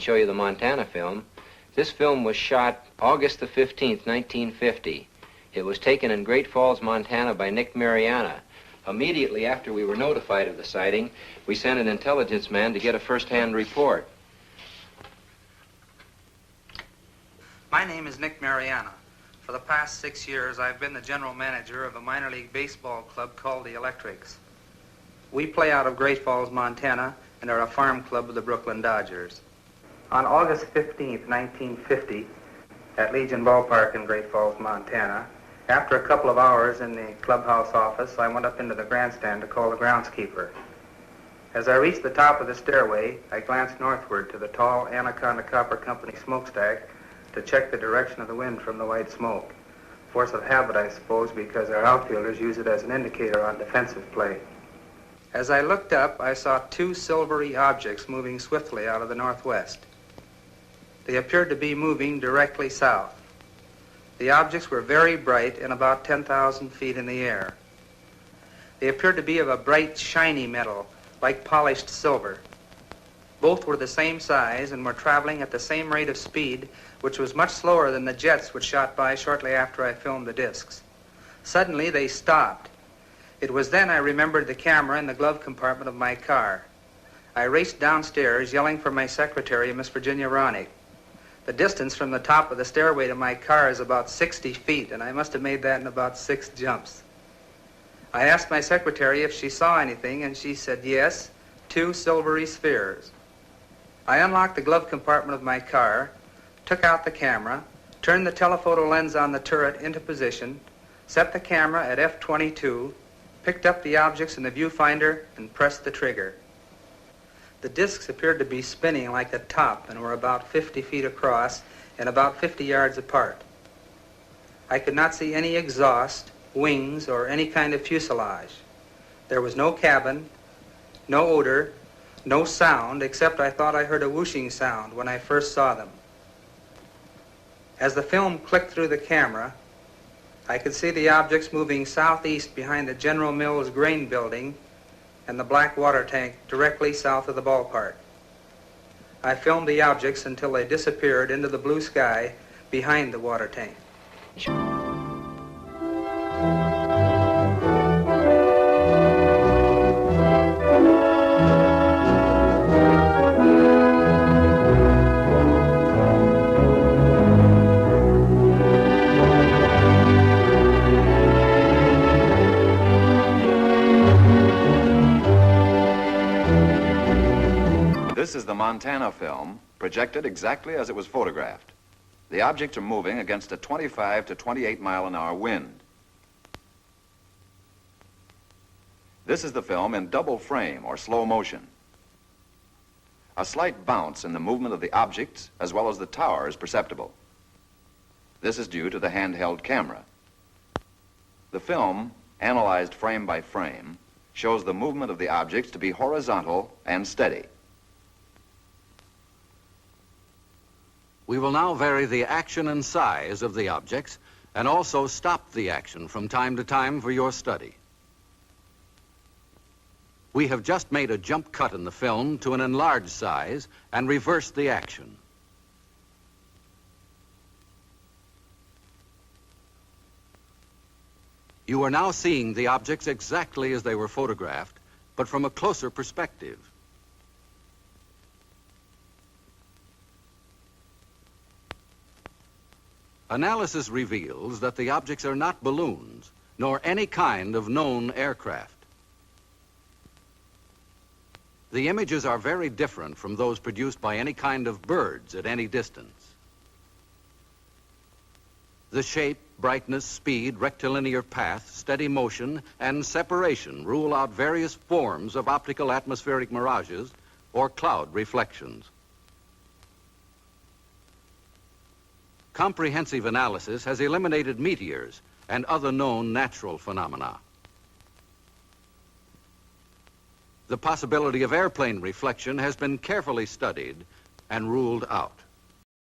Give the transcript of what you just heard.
and show you the Montana film. This film was shot August the 15th, 1950. It was taken in Great Falls, Montana by Nick Mariana. Immediately after we were notified of the sighting, we sent an intelligence man to get a first-hand report. My name is Nick Mariana. For the past 6 years, I've been the general manager of a minor league baseball club called the Electrics. We play out of Great Falls, Montana, and are a farm club of the Brooklyn Dodgers. On August 15th, 1950, at Legion Ballpark in Great Falls, Montana, after a couple of hours in the clubhouse office, I went up into the grandstand to call the groundskeeper. As I reached the top of the stairway, I glanced northward to the tall Anaconda Copper Company smokestack to check the direction of the wind from the white smoke. Force of habit, I suppose, because our outfielders use it as an indicator on defensive play. As I looked up, I saw two silvery objects moving swiftly out of the northwest. They appeared to be moving directly south. The objects were very bright and about 10,000 feet in the air. They appeared to be of a bright, shiny metal, like polished silver. Both were the same size and were traveling at the same rate of speed, which was much slower than the jets which shot by shortly after I filmed the discs. Suddenly, they stopped. It was then I remembered the camera in the glove compartment of my car. I raced downstairs, yelling for my secretary, Miss Virginia Ronick. The distance from the top of the stairway to my car is about 60 feet, and I must have made that in about 6 jumps. I asked my secretary if she saw anything, and she said yes, 2 silvery spheres. I unlocked the glove compartment of my car, took out the camera, turned the telephoto lens on the turret into position, set the camera at f/22, picked up the objects in the viewfinder, and pressed the trigger. The discs appeared to be spinning like a top and were about 50 feet across and about 50 yards apart. I could not see any exhaust, wings, or any kind of fuselage. There was no cabin, no odor, no sound, except I thought I heard a whooshing sound when I first saw them. As the film clicked through the camera, I could see the objects moving southeast behind the General Mills grain building and the black water tank directly south of the ballpark. I filmed the objects until they disappeared into the blue sky behind the water tank. This is the Montana film, projected exactly as it was photographed. The objects are moving against a 25 to 28 mile an hour wind. This is the film in double frame or slow motion. A slight bounce in the movement of the objects as well as the tower is perceptible. This is due to the handheld camera. The film, analyzed frame by frame, shows the movement of the objects to be horizontal and steady. We will now vary the action and size of the objects and also stop the action from time to time for your study. We have just made a jump cut in the film to an enlarged size and reversed the action. You are now seeing the objects exactly as they were photographed, but from a closer perspective. Analysis reveals that the objects are not balloons, nor any kind of known aircraft. The images are very different from those produced by any kind of birds at any distance. The shape, brightness, speed, rectilinear path, steady motion, and separation rule out various forms of optical atmospheric mirages or cloud reflections. Comprehensive analysis has eliminated meteors and other known natural phenomena. The possibility of airplane reflection has been carefully studied and ruled out.